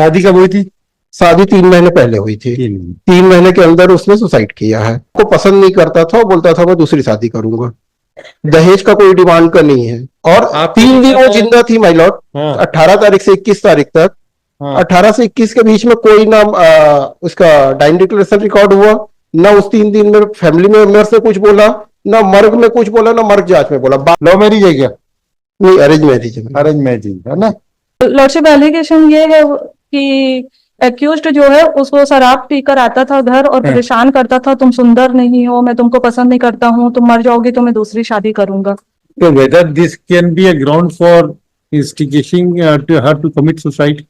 शादी कब हुई थी? शादी 3 महीने पहले हुई थी। 3 महीने के अंदर उसने सुसाइड किया है। को पसंद नहीं करता था, बोलता था मैं दूसरी शादी करूंगा। दहेज का कोई डिमांड का नहीं है। और आप 3 दिन वो जिंदा थी माय लॉर्ड। हाँ। 18 तारीख से 21 तारीख तक। हाँ। 18 से 21 के बीच में कोई ना उसका डाइंग डिक्लेरेशन रिकॉर्ड हुआ, ना उस 3 दिन में फैमिली मेंबर से कुछ बोला, ना मर्ग में कुछ बोला, ना मर्ग जांच में बोला। लव मैरिज है क्या? नहीं, अरेंज मैरिज है। अरेंज मैरिज है ना? लॉर्डशिप एलिगेशन ये है कि एक्यूज्ड जो है उसको शराब पीकर आता था घर और परेशान करता था, तुम सुंदर नहीं हो, मैं तुमको पसंद नहीं करता हूँ, तुम मर जाओगी तो मैं दूसरी शादी करूंगा। So whether this can be a ground for instigating to her to commit suicide?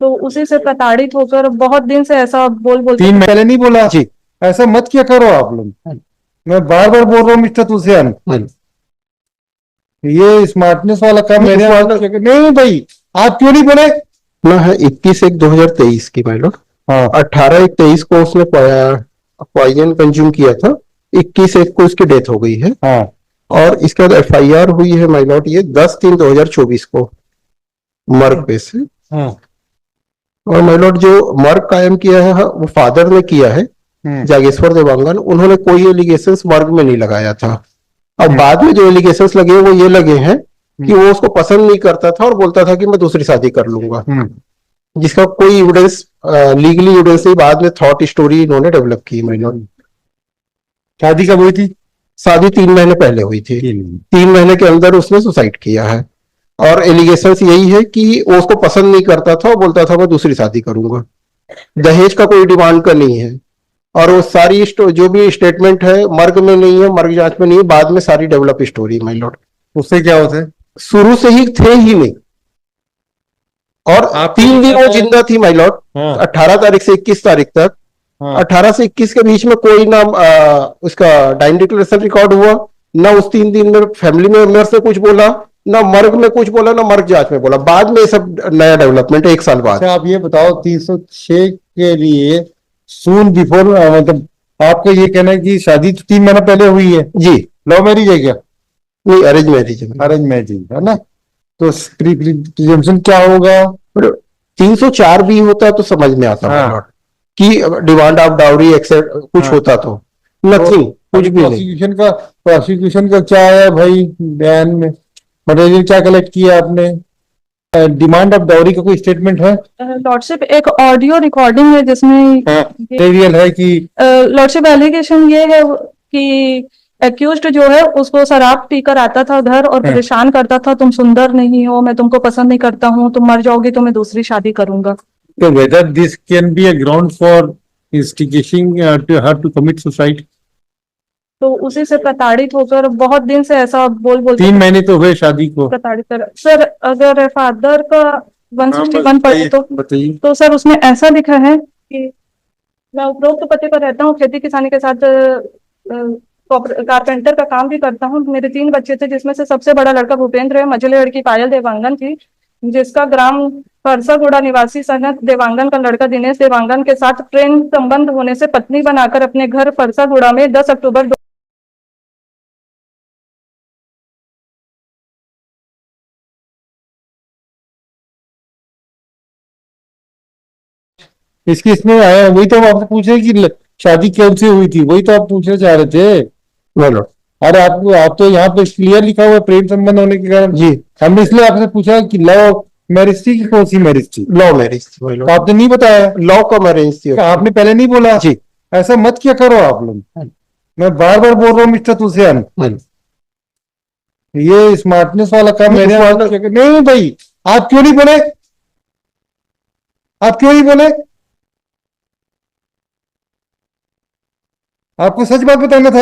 तो उसी से प्रताड़ित होकर बहुत दिन से ऐसा बोल 3 महीने पहले नहीं बोला जी। ऐसा मत क्या करो आप लोग। मैं बार बार बोल रहा हूँ मिस्टर तुलसियान, ये स्मार्टनेस वाला काम मेरे नहीं भाई, आप क्यों नहीं बोले? ना है 21/1/2023 की माय लॉर्ड। हाँ। 18/1/23 को उसने पॉइजन कंज्यूम किया था। 21/1 को उसकी डेथ हो गई है। हाँ। और इसके बाद FIR हुई है माय लॉर्ड ये 10/3/2024 को मर्ग पे से। हाँ। और माय लॉर्ड जो मर्ग कायम किया है वो फादर ने किया है, जागेश्वर देवांगन। उन्होंने कोई एलिगेशंस मर्ग में नहीं लगाया था। अब बाद में जो एलिगेशंस लगे वो ये लगे हैं कि वो उसको पसंद नहीं करता था और बोलता था कि मैं दूसरी शादी कर लूंगा, जिसका कोई एविडेंस लीगली एविडेंस नहीं। बाद में थॉट स्टोरी इन्होंने डेवलप की माय लॉर्ड। शादी कब हुई थी? शादी 3 महीने पहले हुई थी। 3 महीने के अंदर उसने सुसाइड किया है। और एलिगेशंस यही है कि वो उसको पसंद नहीं करता था और बोलता था मैं दूसरी शादी करूंगा। दहेज का कोई डिमांड का नहीं है। और वो सारी जो भी स्टेटमेंट है मर्ग में नहीं है, मर्ग जांच में नहीं है, बाद में सारी डेवलप स्टोरी माय लॉर्ड। उससे क्या होता है? शुरू से ही थे ही नहीं। और 3 दिन वो जिंदा थी माय लॉर्ड। 18 तारीख से 21 तारीख तक। 18 से 21 के बीच में कोई ना उसका डाइंग डिक्लेरेशन रिकॉर्ड हुआ, ना उस 3 दिन में फैमिली मेंबर से कुछ बोला, ना मर्ग में कुछ बोला, ना मर्ग जांच में बोला। बाद में ये सब नया डेवलपमेंट है 1 साल बाद। अच्छा, आप ये बताओ 306 के लिए सून बिफोर, मतलब आपका ये कहना है कि शादी तो 3 महीना पहले हुई है जी। लव मैरिज है क्या? नहीं, अरेंज मैरिज है। अरेंज मैरिज है ना? तो प्रिजम्पशन क्या होगा? 304 भी होता तो समझ में आता हाँ। कि डिमांड ऑफ डाउरी एक्सेप्ट कुछ हाँ। होता तो नथिंग, कुछ भी नहीं। प्रोसिक्यूशन का क्या है भाई बयान में? मटेरियल क्या कलेक्ट किया आपने? डिमांड ऑफ डाउरी का कोई स्टेटमेंट है? लॉर्डशिप एक ऑडियो रिकॉर्डिंग है जिसमें मटेरियल है कि लॉर्डशिप एलिगेशन ये है कि एक्यूज्ड जो है उसको शराब पीकर आता था घर और परेशान करता था, तुम सुंदर नहीं हो, मैं तुमको पसंद नहीं करता हूँ, तुम मर जाओगी तो मैं दूसरी शादी करूंगा। तो whether this can be a ground for instigating to her to commit suicide? तो उसी से प्रताड़ित होकर बहुत दिन से ऐसा बोल 3 महीने तो हुए शादी को। प्रताड़ित कर सर, अगर फादर का 161 पढ़े बताइए। तो सर उसमें ऐसा लिखा है कि मैं उपरोक्त पते पर रहता हूँ, खेती किसानी के साथ कारपेंटर का काम भी करता हूँ। मेरे 3 बच्चे थे जिसमें से सबसे बड़ा लड़का भूपेंद्र है, मझली लड़की पायल देवांगन थी, जिसका ग्राम परसागुड़ा निवासी सनत देवांगन का लड़का दिनेश देवांगन के साथ प्रेम संबंध होने से पत्नी बनाकर अपने घर परसागुड़ा में 10 अक्टूबर इसकी इसमें आया। वही तो हम आपसे पूछ रहे कि शादी कब से हुई थी, वही तो आप पूछना चाह रहे थे। बोलो। अरे आप तो यहाँ पे क्लियर लिखा हुआ है प्रेम संबंध होने के कारण। जी। हमने इसलिए आपसे पूछा कि लव मैरिज थी कि कौन सी मैरिज थी? लव मैरिज थी। तो आपने नहीं बताया। लव का मैरिज थी। आपने पहले नहीं बोला जी। ऐसा मत क्या करो आप लोग। मैं बार बार बोल रहा हूँ मिस्टर तुलसियान, ये स्मार्टनेस वाला काम मेरे नहीं भाई, आप क्यों नहीं बोले? आप क्यों नहीं बोले? आपको सच बात बताना था।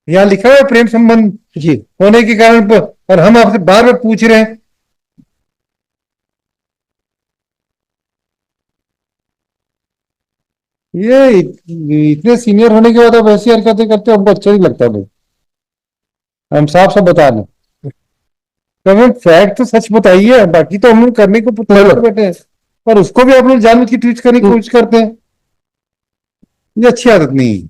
यहाँ लिखा हुआ है प्रेम संबंध जी होने के कारण और हम आपसे बार बार पूछ रहे हैं। ये इतने सीनियर होने के बाद आप ऐसी हरकतें करते हो, हमको अच्छा नहीं लगता भाई। हम साफ साफ बता दें तो हमें फैक्ट तो सच बताइए, बाकी तो हम लोग करने को बैठे हैं, पर उसको भी आप लोग जानबूझ के ट्वीट करने की कोशिश करते हैं। ये अच्छी आदत नहीं है,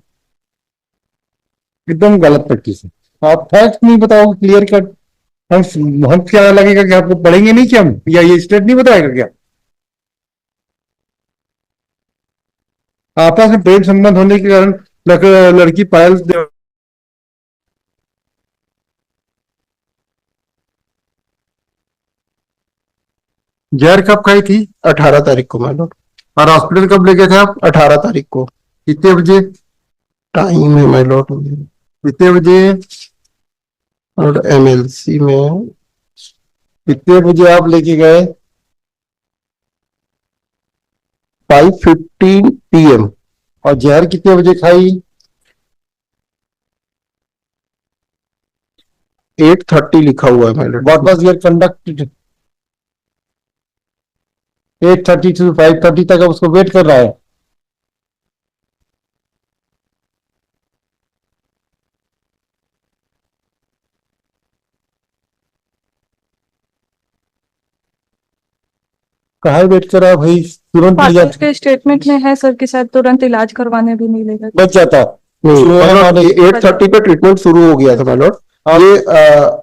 एकदम गलत प्रैक्टिस है। आप फैक्ट नहीं बताओगे क्लियर कट, हम क्या लगेगा कि आपको पढ़ेंगे नहीं क्या हम, या ये स्टेट नहीं बताएगा क्या? आपस में प्रेम संबंध होने के कारण लड़की पायल जहर कब खाई थी? 18 तारीख को माय लॉर्ड। और हॉस्पिटल कब ले गए थे आप? 18 तारीख को। कितने बजे? टाइम है माय लॉर्ड, कितने बजे? और एमएलसी में कितने बजे आप लेके गए? 5:15 PM। और जहर कितने बजे खाई? 8:30 लिखा हुआ है my Lord. What was your conduct? 8:30 to 5:30 तक अब उसको वेट कर रहा है। कहाँ वेट कर रहा है भाई? तुरंत ले फादर जाता, के स्टेटमेंट में है सर कि शायद तुरंत इलाज करवाने भी नहीं ले गए। बच जाता। नहीं Slow है माने। 8:30 पे ट्रीटमेंट शुरू हो गया था माय लॉर्ड। ये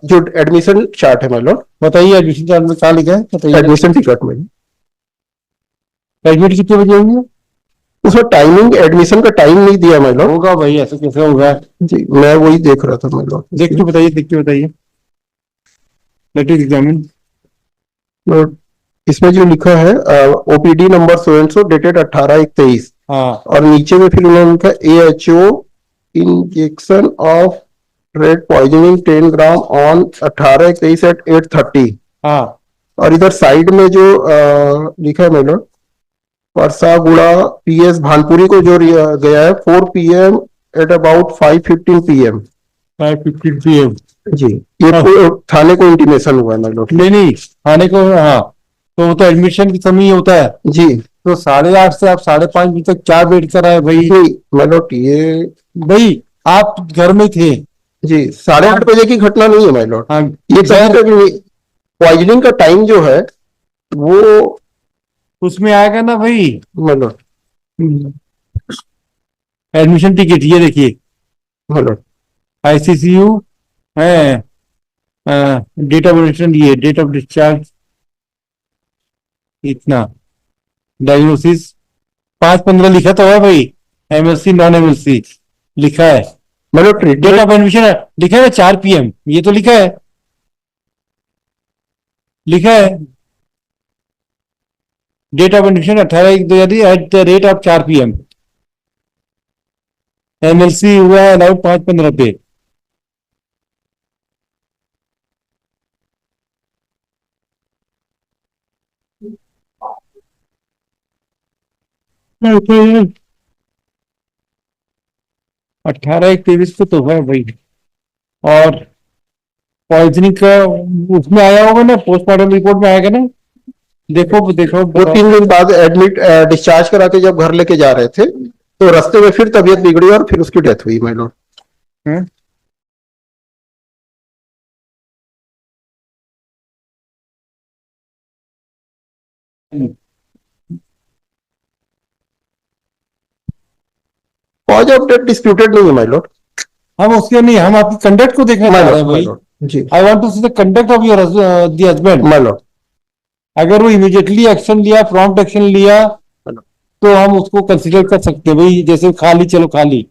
जो एडमिशन चार्ट है माय लॉर्ड, बताइए एडमिशन चार्ट में कहाँ लिखा है? बताइए एडमिशन टिकट में एडमिट कितने बजे होंगे? उसमें टाइमिंग, एडमिशन का टाइम नहीं दिया माय लॉर्ड। होगा भाई, ऐसे कैसे होगा? जी मैं वही देख रहा था माय लॉर्ड। देख के बताइए, देख के बताइए। Let it examine. लॉर्ड इसमें जो लिखा है OPD number so and so dated 18/1/23, हाँ और नीचे में फिर उन्होंने लिखा AHO injection of red poisoning 10 gram on 18/1/23 at 8:30। हाँ और इधर साइड में जो लिखा है my lord, Parsaguda PS Bhanpuri को जो गया है 4 PM at about 5:15 PM। 5:15 PM। जी ये थाने को इंटीमेशन हुआ है माय लॉर्ड। नहीं नहीं, खाने को हाँ, तो वो तो एडमिशन की समय ही होता है। जी तो 8:30 से आप 5:30 बजे तक क्या वेट कर रहा है भाई? नहीं माय लॉर्ड ये भाई आप घर में थे। जी 8:30 बजे की घटना नहीं है माय लॉर्ड। हाँ ये पॉइजनिंग का टाइम जो है वो उसमें आएगा ना भाई। माय लॉर्ड, एडमिशन टिकट ये देखिए, माय लॉर्ड। ICCU है, डेट ऑफ एडमिशन, ये डेट ऑफ डिस्चार्ज, इतना डायग्नोसिस 5:15 लिखा तो है भाई। MSc नॉन MSc लिखा है। My lord date treatment of admission लिखा है 4 PM, ये तो लिखा है, लिखा है date of admission 18/1/2023 at the rate of 4 PM। MLC हुआ है अलाउड 5:15 पे। तो 18/1/23 को तो है भाई। और पॉइजनिंग का उसमें आया होगा ना, पोस्टमार्टम रिपोर्ट में आएगा ना। देखो देखो वो 3 दिन बाद एडमिट डिस्चार्ज करा के जब घर लेके जा रहे थे तो रास्ते में फिर तबीयत बिगड़ी और फिर उसकी डेथ हुई माय लॉर्ड। हैं? कॉज ऑफ डेथ डिस्प्यूटेड नहीं है माय लॉर्ड। हम उसके नहीं, हम आपकी कंडक्ट को देखना माय चाह रहे लॉर्ड, हैं माय भाई। Lord ji I want to see the conduct of your the husband. My lord. अगर वो इमीडिएटली एक्शन लिया, प्रॉम्प्ट एक्शन लिया, तो हम उसको कंसिडर कर सकते हैं भाई। जैसे खा ली, चलो खा ली,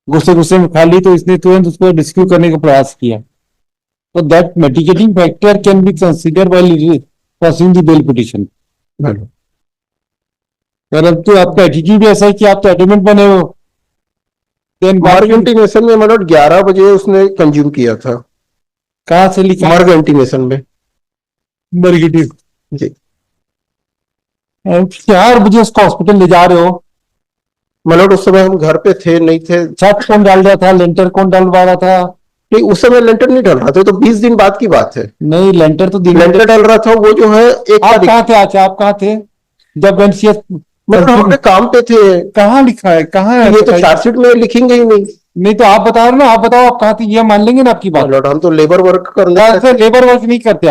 गुस्से गुस्से में खा ली, तो इसने तुरंत उसको रेस्क्यू करने का प्रयास किया, तो that mitigating factor can be consider while pursuing the bail petition. My lord परंतु आपका एटीट्यूड ऐसा है कि आप तो एडमेंट बने हो। देन मर्ग इंटीमेशन में माय लॉर्ड 11 बजे उसने कंज्यूम किया था। कहाँ से लिखा? मर्ग इंटीमेशन में मर्गिटिव। जी 4 बजे उसको हॉस्पिटल ले जा रहे हो। माय लॉर्ड उस समय हम घर पे थे नहीं थे। छत कौन डाल रहा था? लेंटर कौन डलवा रहा था? नहीं उस समय लेंटर नहीं डल रहा था, तो 20 दिन बाद की बात है। नहीं, लेंटर तो दिन लेंटर डल रहा था वो जो है 1 आप तारीख। कहाँ थे? अच्छा, आप कहाँ थे जब एनसीएस? मतलब हम अपने काम पे थे। कहाँ लिखा है? कहाँ है? ये तो बताइए। चार्जशीट में लिखेंगे ही नहीं। नहीं तो आप बता रहे हो ना, आप बताओ आप कहाँ थे, ये मान लेंगे ना आपकी माय बात। लॉर्ड हम तो लेबर वर्क करने ऐसे लेबर वर्क नहीं करते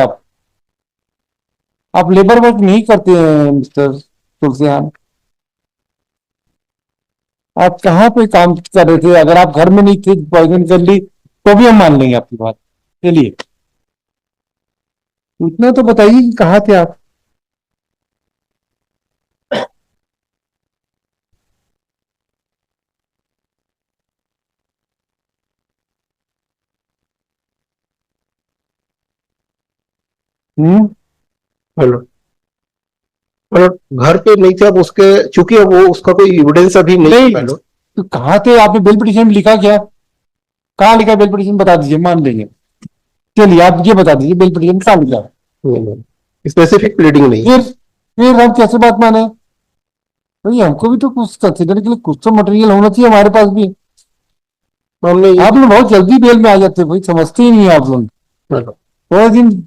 आप लेबर वर्क नहीं करते हैं मिस्टर तुलसियान। आप कहाँ पे काम कर रहे थे? अगर आप घर में नहीं थे, पॉइजन कर ली, तो भी हम मान लेंगे आपकी बात। चलिए, इतना तो बताइए कि कहाँ थे आप? हेलो, घर पे नहीं थे अब उसके, चूंकि अब वो उसका कोई एविडेंस अभी नहीं है, हेलो। तो कहाँ थे आपने बेल पिटिशन में लिखा क्या? कहाँ लिखा बेल पिटिशन बता दीजिए, मान लेंगे। चलिए आप ये बता दीजिए बेल पिटिशन कहाँ लिखा है? स्पेसिफिक प्लीडिंग नहीं है। फिर हम कैसे बात माने भाई? हमको भी तो कुछ कंसिडर के लिए कुछ तो मटेरियल होना चाहिए हमारे पास भी। हमने आप लोग बहुत जल्दी बेल में आ जाते हैं भाई, समझते ही नहीं है आप लोग। हेलो, थोड़ा दिन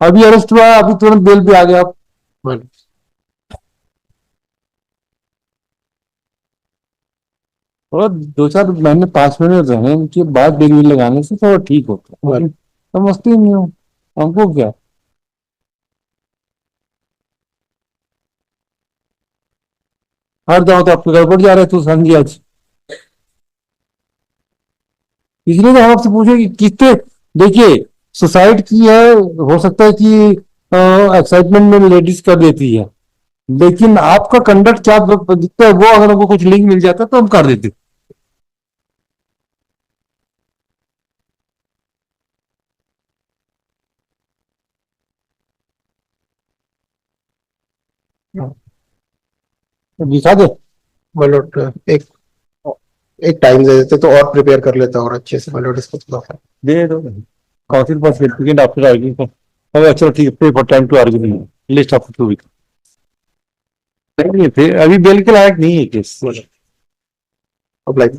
अभी अरेस्ट हुआ, अभी तुरंत बेल पे आ गए आप। हेलो, और 2-4 महीने 5 महीने रहने के बाद बेल वेल लगाने से थोड़ा ठीक होता है, लेकिन समझते ही नहीं हो। हमको क्या, हर जाओ तो आपके गड़बड़ जा रहे थे समझिए आज। इसलिए तो हम आपसे पूछे कि कितने, देखिए सुसाइड की है, हो सकता है कि एक्साइटमेंट में लेडीज कर देती है, लेकिन आपका कंडक्ट क्या दिखता है, वो अगर हमको कुछ लिंक मिल जाता तो हम कर देते। दिखा दे। मेलोड एक एक टाइम दे देते तो और प्रिपेयर कर लेता और अच्छे से मेलोड इसको थोड़ा। दे दो counsel for significant after arguing for, चलो ठीक है, pay for time to argue list of 2 week. नहीं फिर अभी बेल के लायक नहीं है केस। अब लाइक